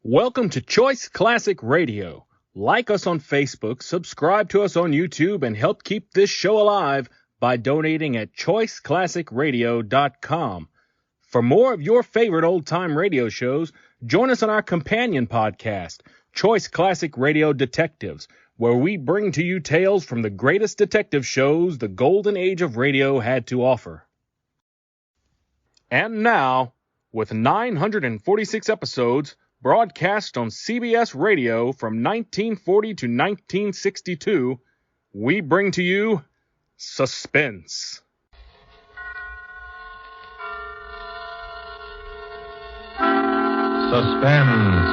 Welcome to Choice Classic Radio. Like us on Facebook, subscribe to us on YouTube, and help keep this show alive by donating at choiceclassicradio.com. For more of your favorite old-time radio shows, join us on our companion podcast, Choice Classic Radio Detectives, where we bring to you tales from the greatest detective shows the golden age of radio had to offer. And now, with 946 episodes, broadcast on CBS Radio from 1940 to 1962, we bring to you Suspense. Suspense.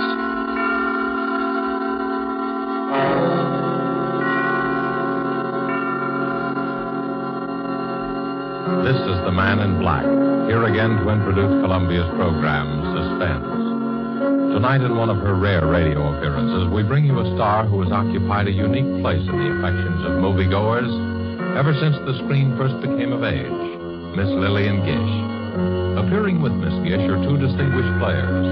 This is the Man in Black, here again to introduce Columbia's program, Suspense. Tonight, in one of her rare radio appearances, we bring you a star who has occupied a unique place in the affections of moviegoers ever since the screen first became of age, Miss Lillian Gish. Appearing with Miss Gish are two distinguished players,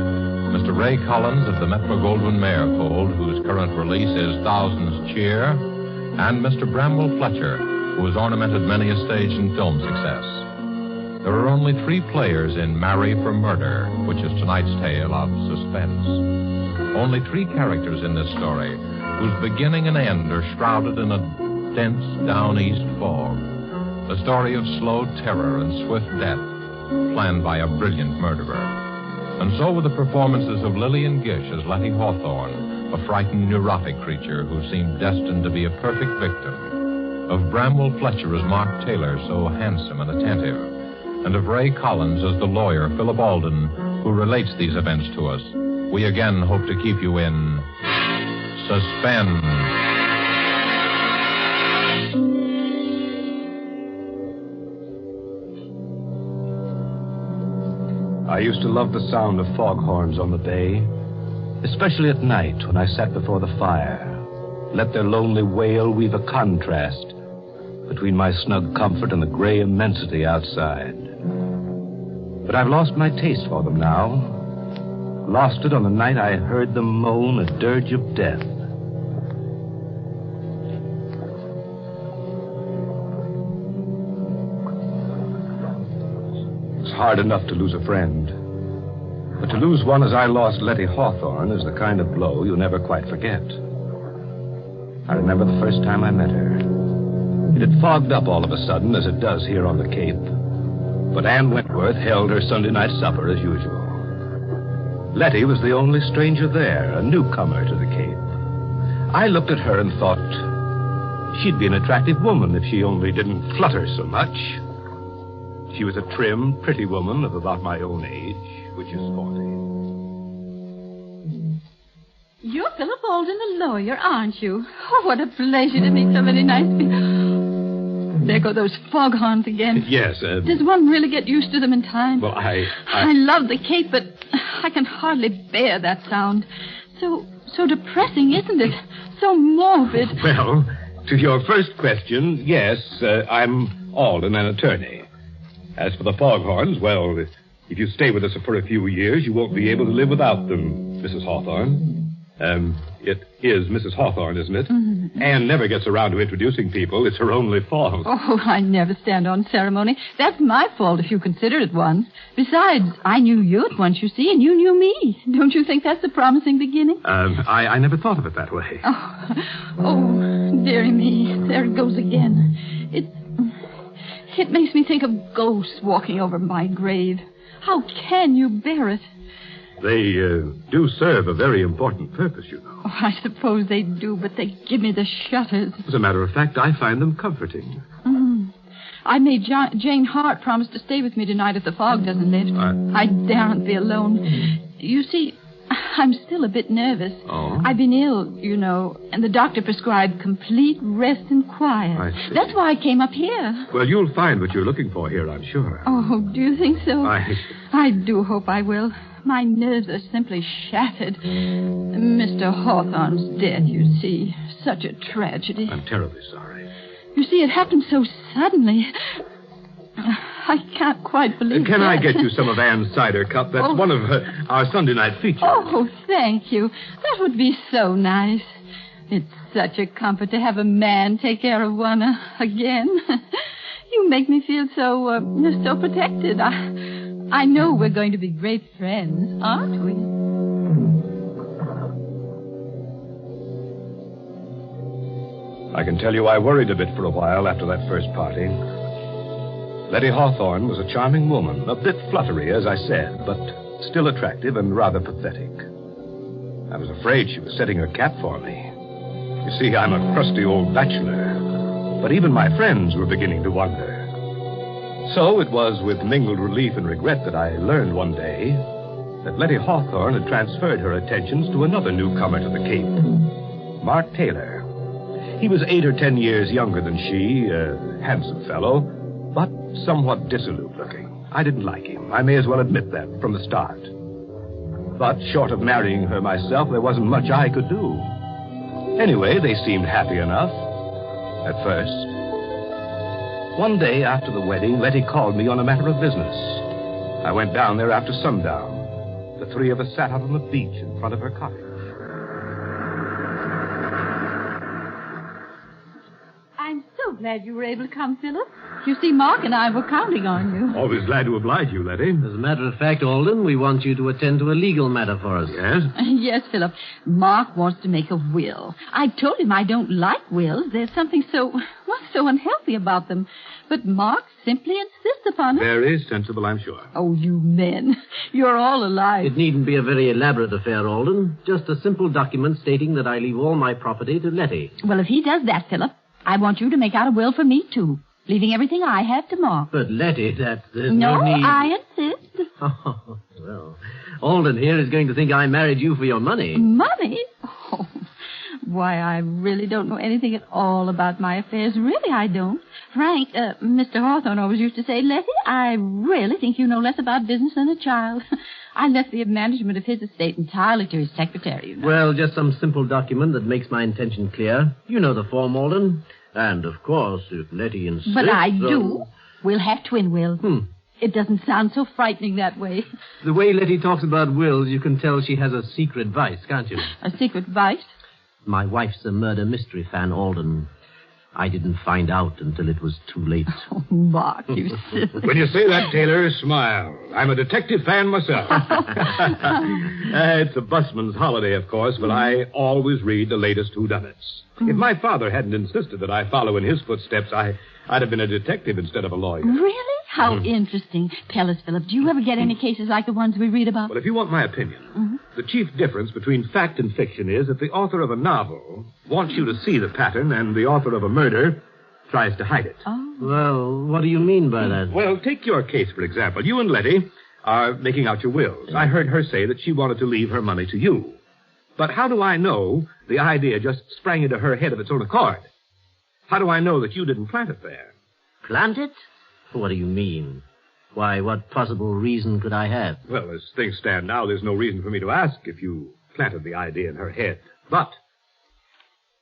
Mr. Ray Collins of the Metro-Goldwyn-Mayer fold, whose current release is Thousands Cheer, and Mr. Bramwell Fletcher, who has ornamented many a stage and film success. There are only three players in Marry for Murder, which is tonight's tale of suspense. Only three characters in this story, whose beginning and end are shrouded in a dense down-east fog. A story of slow terror and swift death, planned by a brilliant murderer. And so with the performances of Lillian Gish as Letty Hawthorne, a frightened, neurotic creature who seemed destined to be a perfect victim, of Bramwell Fletcher as Mark Taylor, so handsome and attentive, and of Ray Collins as the lawyer, Philip Alden, who relates these events to us. We again hope to keep you in suspense. I used to love the sound of foghorns on the bay, especially at night when I sat before the fire. Let their lonely wail weave a contrast between my snug comfort and the gray immensity outside. But I've lost my taste for them now. Lost it on the night I heard them moan a dirge of death. It's hard enough to lose a friend. But to lose one as I lost Letty Hawthorne is the kind of blow you never quite forget. I remember the first time I met her. It had fogged up all of a sudden, as it does here on the Cape. But Ann Wentworth held her Sunday night supper as usual. Letty was the only stranger there, a newcomer to the Cape. I looked at her and thought she'd be an attractive woman if she only didn't flutter so much. She was a trim, pretty woman of about my own age, which is 40. You're Philip Alden, the lawyer, aren't you? Oh, what a pleasure to meet so many nice people. There go those foghorns again. Yes, Does one really get used to them in time? Well, I love the Cape, but I can hardly bear that sound. So depressing, isn't it? So morbid. Well, to your first question, yes, I'm Alden, an attorney. As for the foghorns, well, if you stay with us for a few years, you won't be able to live without them, Mrs. Hawthorne. It is Mrs. Hawthorne, isn't it? Mm-hmm. Anne never gets around to introducing people. It's her only fault. Oh, I never stand on ceremony. That's my fault if you consider it one. Besides, I knew you at once, you see, and you knew me. Don't you think that's a promising beginning? I never thought of it that way. Oh, dearie me. There it goes again. It makes me think of ghosts walking over my grave. How can you bear it? They do serve a very important purpose, you know. Oh, I suppose they do, but they give me the shudders. As a matter of fact, I find them comforting. Mm. I made Jane Hart promise to stay with me tonight if the fog doesn't lift. I daren't be alone. You see, I'm still a bit nervous. Oh? I've been ill, you know, and the doctor prescribed complete rest and quiet. I see. That's why I came up here. Well, you'll find what you're looking for here, I'm sure. Oh, do you think so? I do hope I will. My nerves are simply shattered. Mr. Hawthorne's death, you see. Such a tragedy. I'm terribly sorry. You see, it happened so suddenly. I can't quite believe Can that. I get you some of Anne's cider cup? That's one of our Sunday night features. Oh, thank you. That would be so nice. It's such a comfort to have a man take care of one again. You make me feel so protected. I know we're going to be great friends, aren't we? I can tell you I worried a bit for a while after that first party. Letty Hawthorne was a charming woman, a bit fluttery, as I said, but still attractive and rather pathetic. I was afraid she was setting her cap for me. You see, I'm a crusty old bachelor, but even my friends were beginning to wonder. So it was with mingled relief and regret that I learned one day that Letty Hawthorne had transferred her attentions to another newcomer to the Cape, Mark Taylor. He was 8 or 10 years younger than she, a handsome fellow, but somewhat dissolute looking. I didn't like him. I may as well admit that from the start. But short of marrying her myself, there wasn't much I could do. Anyway, they seemed happy enough at first. One day after the wedding, Letty called me on a matter of business. I went down there after sundown. The three of us sat out on the beach in front of her cottage. I'm so glad you were able to come, Philip. You see, Mark and I were counting on you. Always glad to oblige you, Letty. As a matter of fact, Alden, we want you to attend to a legal matter for us. Yes? Yes, Philip. Mark wants to make a will. I told him I don't like wills. There's something so unhealthy about them. But Mark simply insists upon it. Very sensible, I'm sure. Oh, you men. You're all alike. It needn't be a very elaborate affair, Alden. Just a simple document stating that I leave all my property to Letty. Well, if he does that, Philip, I want you to make out a will for me, too. Leaving everything I have to Mark. But Letty, there's no need... I insist. Oh, well, Alden here is going to think I married you for your money. Money? Oh, why, I really don't know anything at all about my affairs. Really, I don't. Frank, Mr. Hawthorne always used to say, Letty, I really think you know less about business than a child. I left the management of his estate entirely to his secretary, you know. Well, just some simple document that makes my intention clear. You know the form, Alden. And, of course, if Letty insists... But I do. We'll have twin wills. It doesn't sound so frightening that way. The way Letty talks about wills, you can tell she has a secret vice, can't you? A secret vice? My wife's a murder mystery fan, Alden. I didn't find out until it was too late. Oh, Mark, you silly. When you say that, Taylor, smile. I'm a detective fan myself. It's a busman's holiday, of course, but I always read the latest whodunits. If my father hadn't insisted that I follow in his footsteps, I'd have been a detective instead of a lawyer. Really? How interesting. Tell us, Philip, do you ever get any cases like the ones we read about? Well, if you want my opinion, the chief difference between fact and fiction is that the author of a novel wants you to see the pattern and the author of a murder tries to hide it. Oh. Well, what do you mean by that? Well, take your case, for example. You and Letty are making out your wills. I heard her say that she wanted to leave her money to you. But how do I know the idea just sprang into her head of its own accord? How do I know that you didn't plant it there? Plant it? What do you mean? Why, what possible reason could I have? Well, as things stand now, there's no reason for me to ask if you planted the idea in her head. But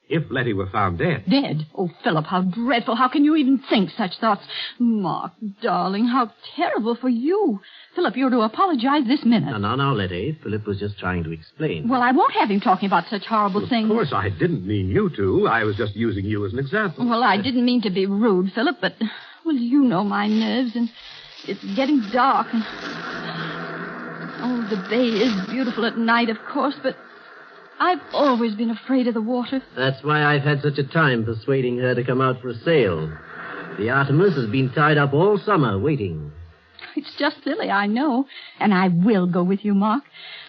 if Letty were found dead... Dead? Oh, Philip, how dreadful. How can you even think such thoughts? Mark, darling, how terrible for you. Philip, you're to apologize this minute. No, Letty. Philip was just trying to explain. Well, I won't have him talking about such horrible things. Of course, I didn't mean you to. I was just using you as an example. Well, I didn't mean to be rude, Philip, but, well, you know my nerves, and it's getting dark. And... Oh, the bay is beautiful at night, of course, but I've always been afraid of the water. That's why I've had such a time persuading her to come out for a sail. The Artemis has been tied up all summer waiting. It's just silly, I know. And I will go with you, Mark.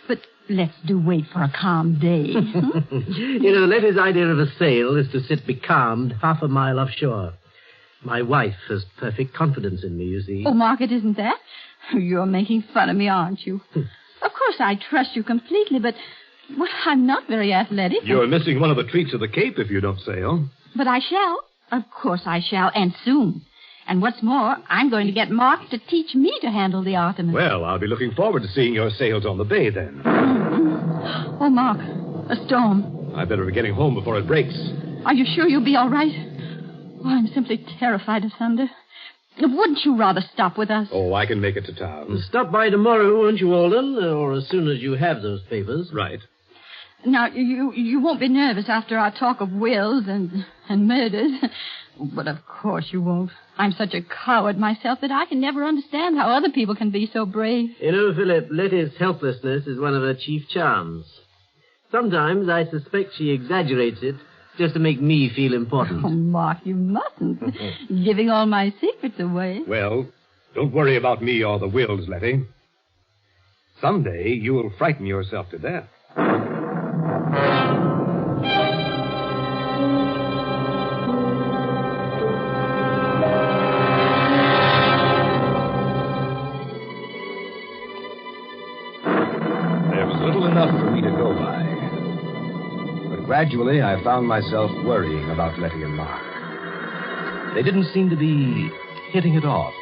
But let's wait for a calm day. You know, Letty's idea of a sail is to sit becalmed half a mile offshore. My wife has perfect confidence in me, you see. Oh, Mark, it isn't that. You're making fun of me, aren't you? Of course, I trust you completely, but... Well, I'm not very athletic. You're missing one of the treats of the Cape if you don't sail. But I shall. Of course I shall, and soon. And what's more, I'm going to get Mark to teach me to handle the Artemis. Well, I'll be looking forward to seeing your sails on the bay then. Oh, Mark, a storm. I better be getting home before it breaks. Are you sure you'll be all right? Oh, I'm simply terrified of thunder. Wouldn't you rather stop with us? Oh, I can make it to town. Stop by tomorrow, won't you, Alden? Or as soon as you have those papers. Right. Now, you won't be nervous after our talk of wills and murders. But of course you won't. I'm such a coward myself that I can never understand how other people can be so brave. You know, Philip, Letty's helplessness is one of her chief charms. Sometimes I suspect she exaggerates it just to make me feel important. Oh, Mark, you mustn't. Giving all my secrets away. Well, don't worry about me or the wills, Letty. Someday you will frighten yourself to death. There was little enough for me to go by. But gradually I found myself worrying about Letty and Mark. They didn't seem to be hitting it off.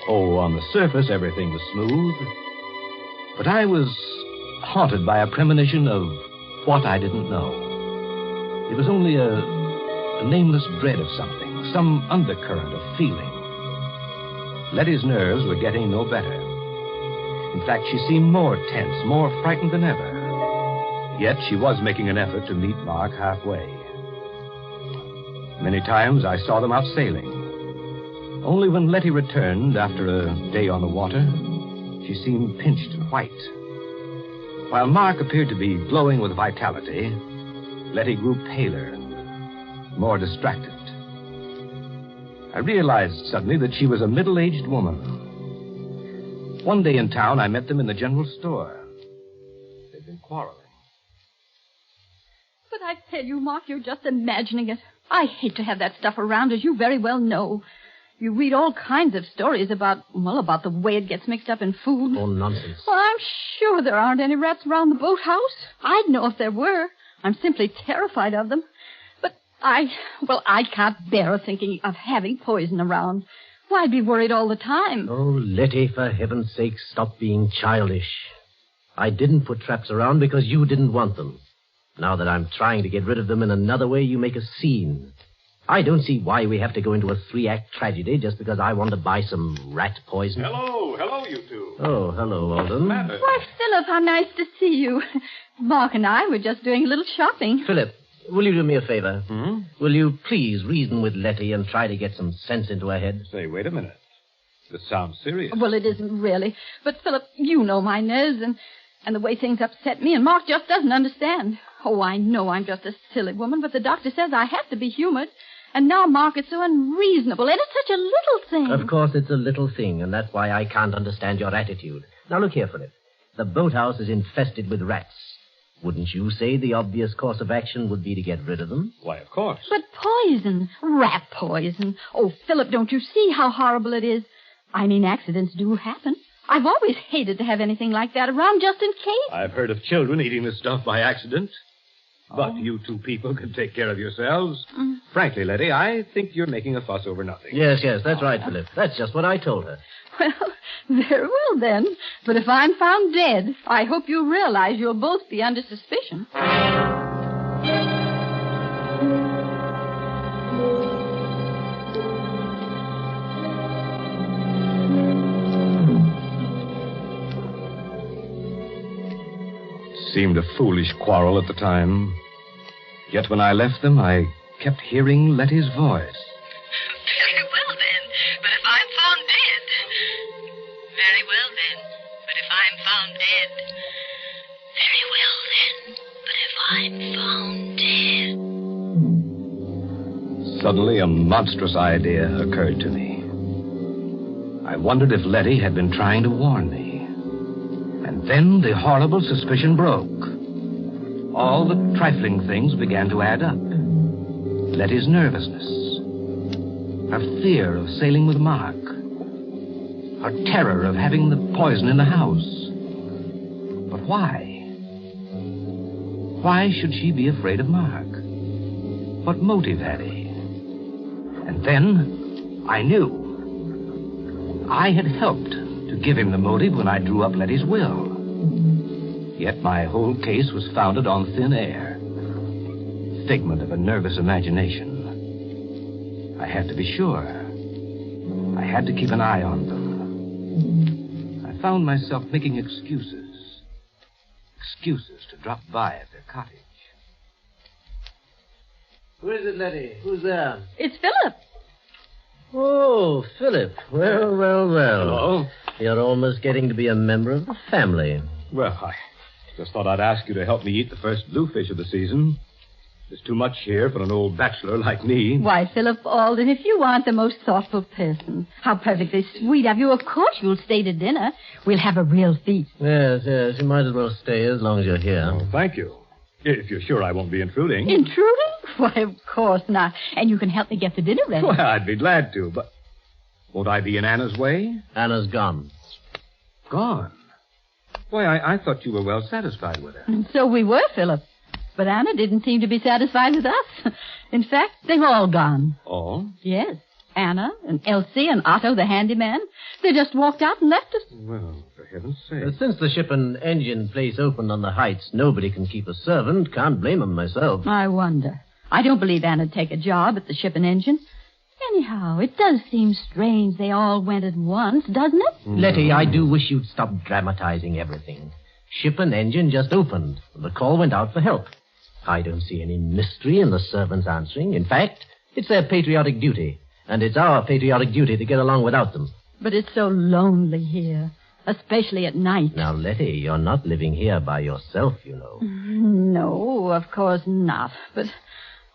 Oh, on the surface, everything was smooth. But I was haunted by a premonition of what I didn't know. It was only a nameless dread of something, some undercurrent of feeling. Letty's nerves were getting no better. In fact, she seemed more tense, more frightened than ever. Yet she was making an effort to meet Mark halfway. Many times I saw them out sailing. Only when Letty returned after a day on the water, she seemed pinched and white. While Mark appeared to be glowing with vitality, Letty grew paler, more distracted. I realized suddenly that she was a middle-aged woman. One day in town, I met them in the general store. They'd been quarreling. But I tell you, Mark, you're just imagining it. I hate to have that stuff around, as you very well know. You read all kinds of stories about the way it gets mixed up in food. Oh, nonsense. Well, I'm sure there aren't any rats around the boathouse. I'd know if there were. I'm simply terrified of them. But I can't bear thinking of having poison around. Why, I'd be worried all the time. Oh, Letty, for heaven's sake, stop being childish. I didn't put traps around because you didn't want them. Now that I'm trying to get rid of them in another way, you make a scene. I don't see why we have to go into a 3-act tragedy just because I want to buy some rat poison. Hello, you two. Oh, hello, Alden. Why, Philip, how nice to see you. Mark and I were just doing a little shopping. Philip, will you do me a favor? Will you please reason with Letty and try to get some sense into her head? Say, wait a minute. This sounds serious. Well, it isn't really. But, Philip, you know my nerves and the way things upset me, and Mark just doesn't understand. Oh, I know I'm just a silly woman, but the doctor says I have to be humored. And now Mark is so unreasonable, and it's such a little thing. Of course it's a little thing, and that's why I can't understand your attitude. Now, look here, Philip. The boathouse is infested with rats. Wouldn't you say the obvious course of action would be to get rid of them? Why, of course. But poison, rat poison. Oh, Philip, don't you see how horrible it is? I mean, accidents do happen. I've always hated to have anything like that around just in case. I've heard of children eating this stuff by accident. But you two people can take care of yourselves. Frankly, Letty, I think you're making a fuss over nothing. Yes, that's right, Philip. That's just what I told her. Well, very well then. But if I'm found dead, I hope you realize you'll both be under suspicion. Seemed a foolish quarrel at the time. Yet when I left them, I kept hearing Letty's voice. Very well, then. But if I'm found dead... Very well, then. But if I'm found dead... Very well, then. But if I'm found dead... Suddenly, a monstrous idea occurred to me. I wondered if Letty had been trying to warn me. And then the horrible suspicion broke. All the trifling things began to add up. Letty's nervousness, her fear of sailing with Mark, her terror of having the poison in the house. But why? Why should she be afraid of Mark? What motive had he? And then I knew. I had helped to give him the motive when I drew up Letty's will. Yet my whole case was founded on thin air. Figment of a nervous imagination. I had to be sure. I had to keep an eye on them. I found myself making excuses. Excuses to drop by at their cottage. Who is it, Letty? Who's there? It's Philip. Oh, Philip. Well. Hello. You're almost getting to be a member of the family. Well, I just thought I'd ask you to help me eat the first bluefish of the season. There's too much here for an old bachelor like me. Why, Philip Alden, if you aren't the most thoughtful person. How perfectly sweet of you. Of course you'll stay to dinner. We'll have a real feast. Yes. You might as well stay as long as you're here. Oh, thank you. If you're sure I won't be intruding. Intruding? Why, of course not. And you can help me get the dinner ready. Well, I'd be glad to, but won't I be in Anna's way? Anna's gone. Gone? Why, I thought you were well satisfied with her. And so we were, Philip. But Anna didn't seem to be satisfied with us. In fact, they've all gone. All? Yes. Anna and Elsie and Otto, the handyman. They just walked out and left us. Well, for heaven's sake. Since the ship and engine place opened on the Heights, nobody can keep a servant. Can't blame them myself. I wonder. I don't believe Anna'd take a job at the ship and engine. Anyhow, it does seem strange they all went at once, doesn't it? Letty, I do wish you'd stop dramatizing everything. Ship and engine just opened. The call went out for help. I don't see any mystery in the servants answering. In fact, it's their patriotic duty. And it's our patriotic duty to get along without them. But it's so lonely here, especially at night. Now, Letty, you're not living here by yourself, you know. No, of course not. But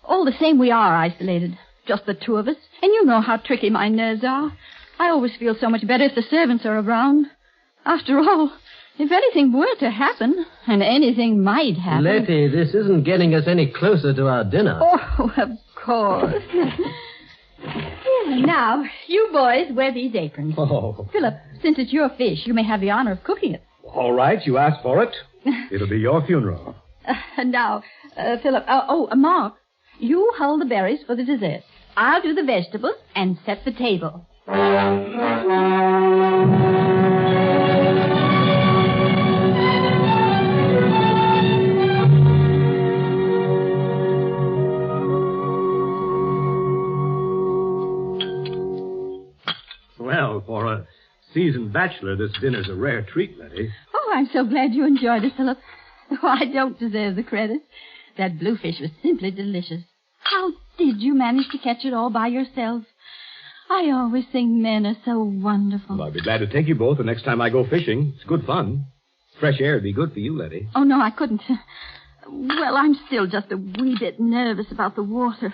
all the same, we are isolated. Just the two of us. And you know how tricky my nerves are. I always feel so much better if the servants are around. After all, if anything were to happen, and anything might happen... Letty, this isn't getting us any closer to our dinner. Oh, of course. Now, you boys wear these aprons. Oh. Philip, since it's your fish, you may have the honor of cooking it. All right, you asked for it. It'll be your funeral. Now, Philip, Mark, you hold the berries for the dessert. I'll do the vegetables and set the table. Well, for a seasoned bachelor, this dinner's a rare treat, Letty. Oh, I'm so glad you enjoyed it, Philip. Oh, I don't deserve the credit. That bluefish was simply delicious. How did you manage to catch it all by yourself? I always think men are so wonderful. Well, I'll be glad to take you both the next time I go fishing. It's good fun. Fresh air would be good for you, Letty. Oh, no, I couldn't. Well, I'm still just a wee bit nervous about the water.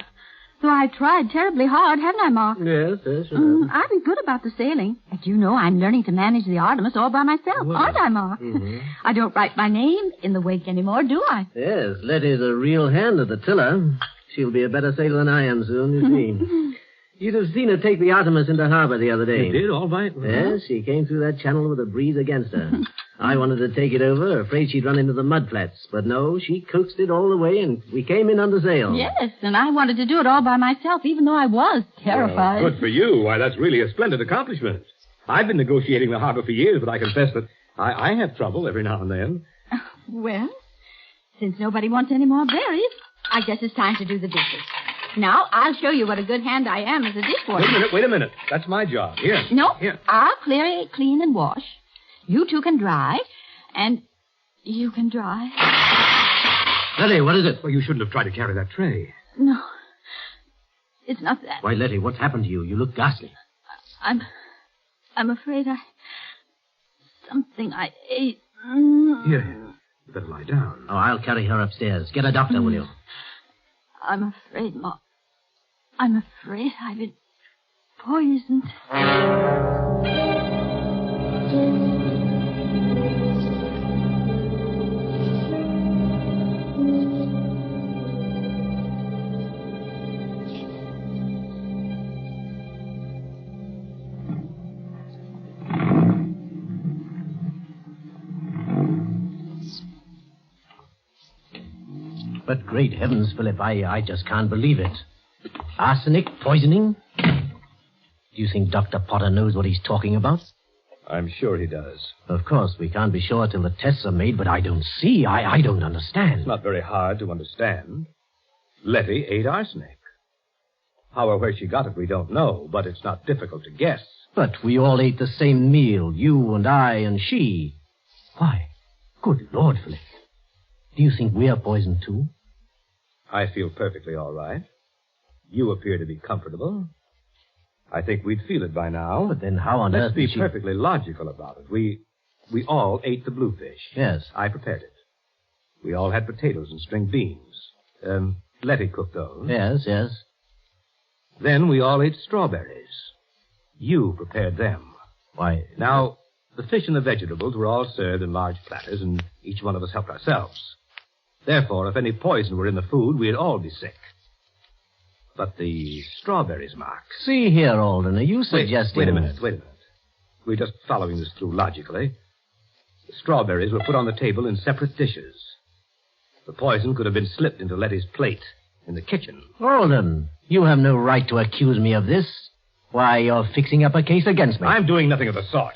Though I tried terribly hard, haven't I, Mark? Yes. I've been good about the sailing. But you know I'm learning to manage the Artemis all by myself, aren't I, Mark? Mm-hmm. I don't write my name in the wake anymore, do I? Yes, Letty's a real hand at the tiller. She'll be a better sailor than I am soon, you see. You'd have seen her take the Artemis into harbor the other day. You did, all right? Yes, she came through that channel with a breeze against her. I wanted to take it over, afraid she'd run into the mud flats. But no, she coaxed it all the way, and we came in under sail. Yes, and I wanted to do it all by myself, even though I was terrified. Well, good for you. Why, that's really a splendid accomplishment. I've been negotiating the harbor for years, but I confess that I have trouble every now and then. Well, since nobody wants any more berries, I guess it's time to do the dishes. Now, I'll show you what a good hand I am as a dishwasher. Wait a minute. That's my job. Here. No, Here. I'll clear it, clean, and wash. You two can dry, and you can dry. Letty, what is it? Well, you shouldn't have tried to carry that tray. No, it's not that. Why, Letty, what's happened to you? You look ghastly. I'm afraid something I ate. Here. You better lie down. Oh, I'll carry her upstairs. Get a doctor, will you? I'm afraid, Ma. I'm afraid I've been poisoned. But great heavens, Philip, I just can't believe it. Arsenic, poisoning? Do you think Dr. Potter knows what he's talking about? I'm sure he does. Of course, we can't be sure till the tests are made, but I don't see. I don't understand. It's not very hard to understand. Letty ate arsenic. How or where she got it, we don't know, but it's not difficult to guess. But we all ate the same meal, you and I and she. Why, good Lord, Philip. Do you think we're poisoned, too? I feel perfectly all right. You appear to be comfortable. I think we'd feel it by now. But then how on earth Let's be did she... perfectly logical about it. We all ate the bluefish. Yes. I prepared it. We all had potatoes and string beans. Letty cooked those. Yes, yes. Then we all ate strawberries. You prepared them. Why... Now, the fish and the vegetables were all served in large platters, and each one of us helped ourselves. Therefore, if any poison were in the food, we'd all be sick. But the strawberries, Mark... See here, Alden, are you suggesting... Wait a minute. We're just following this through logically. The strawberries were put on the table in separate dishes. The poison could have been slipped into Letty's plate in the kitchen. Alden, you have no right to accuse me of this. Why, you're fixing up a case against me. I'm doing nothing of the sort.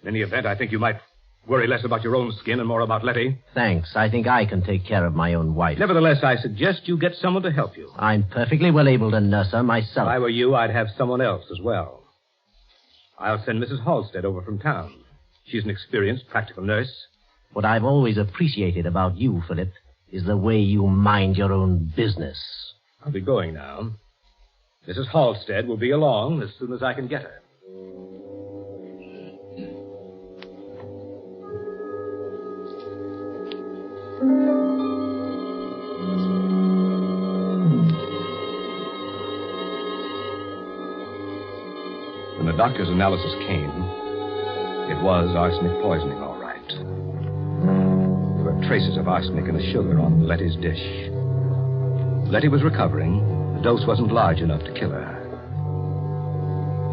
In any event, I think you might worry less about your own skin and more about Letty. Thanks. I think I can take care of my own wife. Nevertheless, I suggest you get someone to help you. I'm perfectly well able to nurse her myself. If I were you, I'd have someone else as well. I'll send Mrs. Halstead over from town. She's an experienced, practical nurse. What I've always appreciated about you, Philip, is the way you mind your own business. I'll be going now. Mrs. Halstead will be along as soon as I can get her. When the doctor's analysis came, it was arsenic poisoning, all right. There were traces of arsenic in the sugar on Letty's dish. Letty was recovering. The dose wasn't large enough to kill her.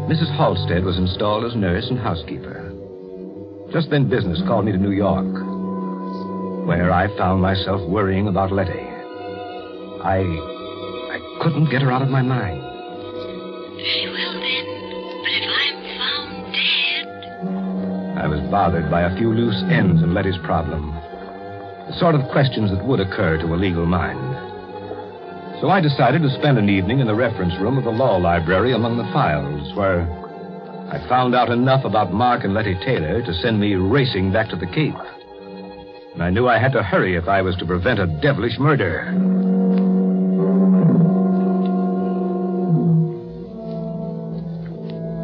Mrs. Halstead was installed as nurse and housekeeper. Just then business called me to New York, where I found myself worrying about Letty. I couldn't get her out of my mind. Very well, then. But if I'm found dead... I was bothered by a few loose ends in Letty's problem. The sort of questions that would occur to a legal mind. So I decided to spend an evening in the reference room of the law library among the files, where I found out enough about Mark and Letty Taylor to send me racing back to the Cape. And I knew I had to hurry if I was to prevent a devilish murder.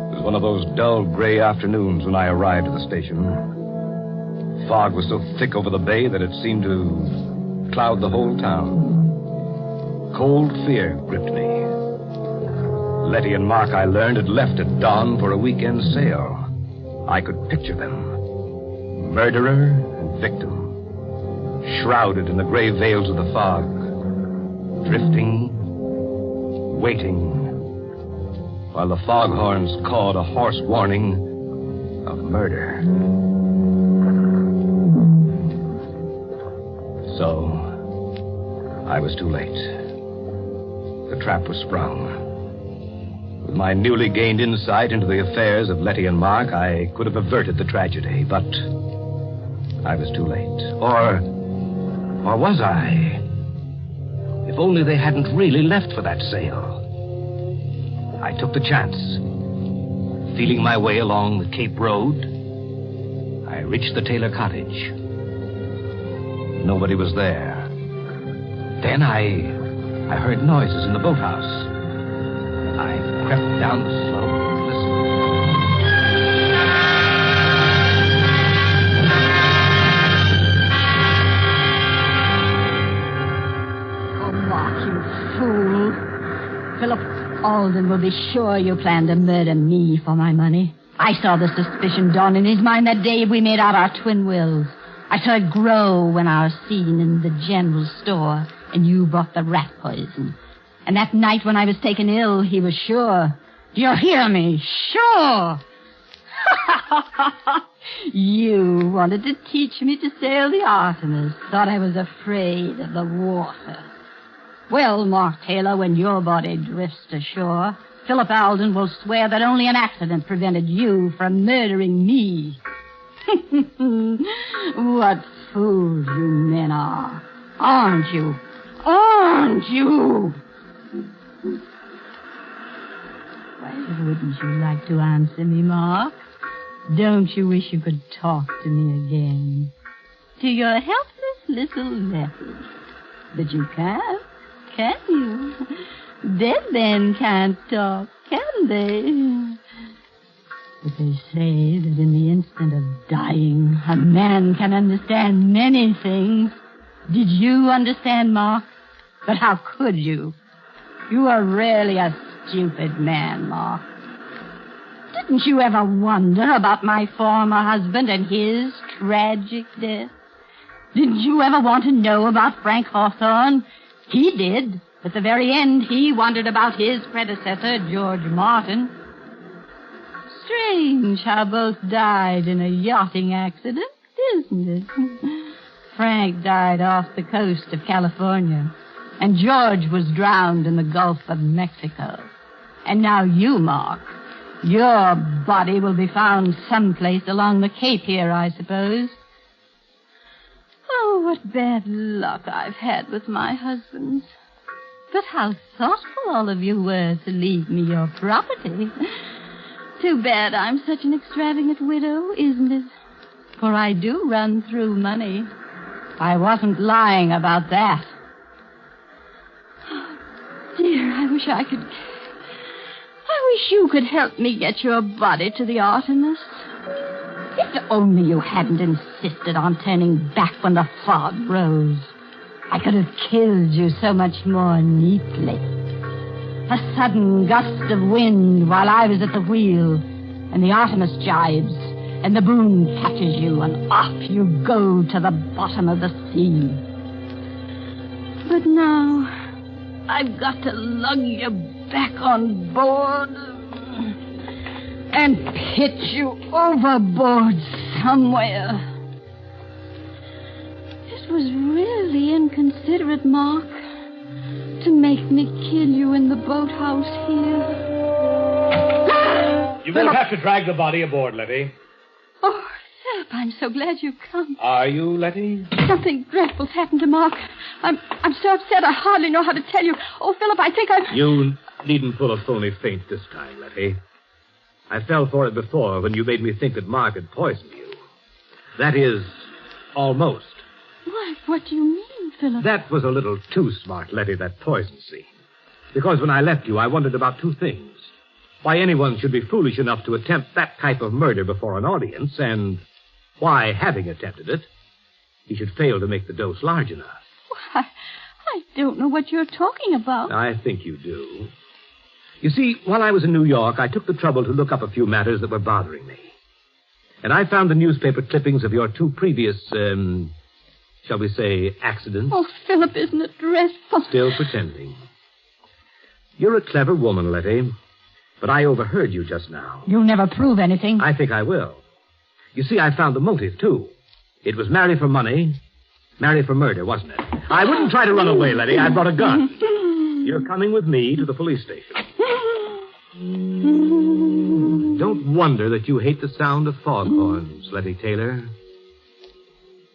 It was one of those dull gray afternoons when I arrived at the station. Fog was so thick over the bay that it seemed to cloud the whole town. Cold fear gripped me. Letty and Mark, I learned, had left at dawn for a weekend sail. I could picture them. Murderer and victim. Shrouded in the gray veils of the fog. Drifting. Waiting. While the foghorns cawed a hoarse warning of murder. So, I was too late. The trap was sprung. With my newly gained insight into the affairs of Letty and Mark, I could have averted the tragedy, but I was too late. Or was I? If only they hadn't really left for that sail. I took the chance. Feeling my way along the Cape Road, I reached the Taylor cottage. Nobody was there. Then I heard noises in the boathouse. I crept down the slope and listened. Oh, Mark, you fool. Philip Alden will be sure you planned to murder me for my money. I saw the suspicion dawn in his mind that day we made out our twin wills. I saw it grow when I was seen in the general store, and you brought the rat poison. And that night when I was taken ill, he was sure. Do you hear me? Sure. You wanted to teach me to sail the Artemis. Thought I was afraid of the water. Well, Mark Taylor, when your body drifts to shore, Philip Alden will swear that only an accident prevented you from murdering me. What fools you men are. Aren't you? Aren't you? Why wouldn't you like to answer me, Mark? Don't you wish you could talk to me again? To your helpless little Letty. But you can't, can you? Dead men can't talk, can they? But they say that in the instant of dying, a man can understand many things. Did you understand, Mark? But how could you? You are really a stupid man, Mark. Didn't you ever wonder about my former husband and his tragic death? Didn't you ever want to know about Frank Hawthorne? He did. At the very end, he wondered about his predecessor, George Martin. Strange how both died in a yachting accident, isn't it? Frank died off the coast of California, and George was drowned in the Gulf of Mexico. And now you, Mark, your body will be found someplace along the Cape here, I suppose. Oh, what bad luck I've had with my husbands. But how thoughtful all of you were to leave me your property. Too bad I'm such an extravagant widow, isn't it? For I do run through money. I wasn't lying about that. Oh, dear, I wish you could help me get your body to the Artemis. If only you hadn't insisted on turning back when the fog rose. I could have killed you so much more neatly. A sudden gust of wind while I was at the wheel, and the Artemis jibes, and the boom catches you, and off you go to the bottom of the sea. But now, I've got to lug you back on board and pitch you overboard somewhere. It was really inconsiderate, Mark, to make me kill you in the boathouse here. You won't have to drag the body aboard, Letty. Oh, Philip, I'm so glad you've come. Are you, Letty? Something dreadful's happened to Mark. I'm so upset I hardly know how to tell you. Oh, Philip, I think I'm... You needn't pull a phony faint this time, Letty. I fell for it before when you made me think that Mark had poisoned you. That is, almost. Why, what do you mean, Philip? That was a little too smart, Letty, that poison scene. Because when I left you, I wondered about two things. Why anyone should be foolish enough to attempt that type of murder before an audience, and why, having attempted it, he should fail to make the dose large enough. Why, I don't know what you're talking about. I think you do. You see, while I was in New York, I took the trouble to look up a few matters that were bothering me. And I found the newspaper clippings of your two previous, shall we say, accidents. Oh, Philip, isn't it dreadful? Still pretending. You're a clever woman, Letty, but I overheard you just now. You'll never prove anything. I think I will. You see, I found the motive, too. It was marry for money, marry for murder, wasn't it? I wouldn't try to run away, Letty. I brought a gun. You're coming with me to the police station. Don't wonder that you hate the sound of foghorns, Letty Taylor.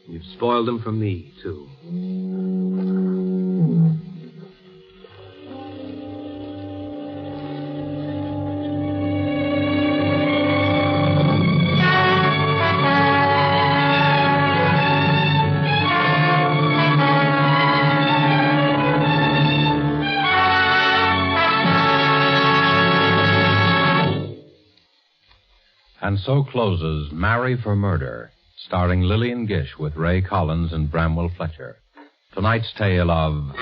You've spoiled them for me, too. And so closes Marry for Murder, starring Lillian Gish with Ray Collins and Bramwell Fletcher. Tonight's tale of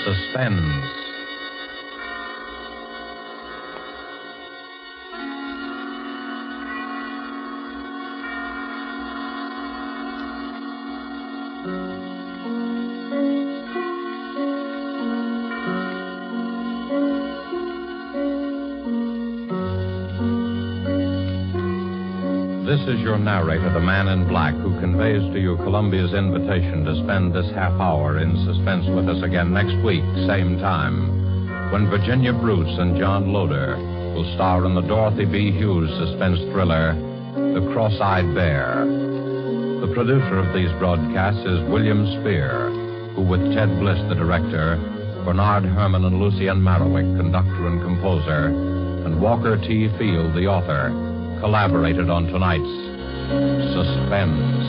Suspense. This is your narrator, the man in black, who conveys to you Columbia's invitation to spend this half hour in suspense with us again next week, same time, when Virginia Bruce and John Loder will star in the Dorothy B. Hughes suspense thriller, The Cross-Eyed Bear. The producer of these broadcasts is William Spear, who, with Ted Bliss, the director, Bernard Herrmann and Lucien Marowik, conductor and composer, and Walker T. Field, the author, collaborated on tonight's Suspense.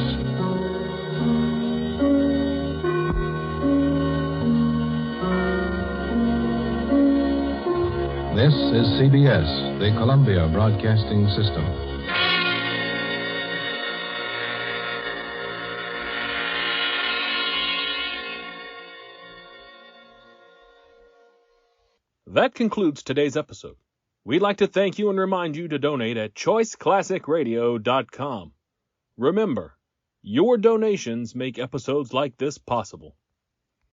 This is CBS, the Columbia Broadcasting System. That concludes today's episode. We'd like to thank you and remind you to donate at choiceclassicradio.com. Remember, your donations make episodes like this possible.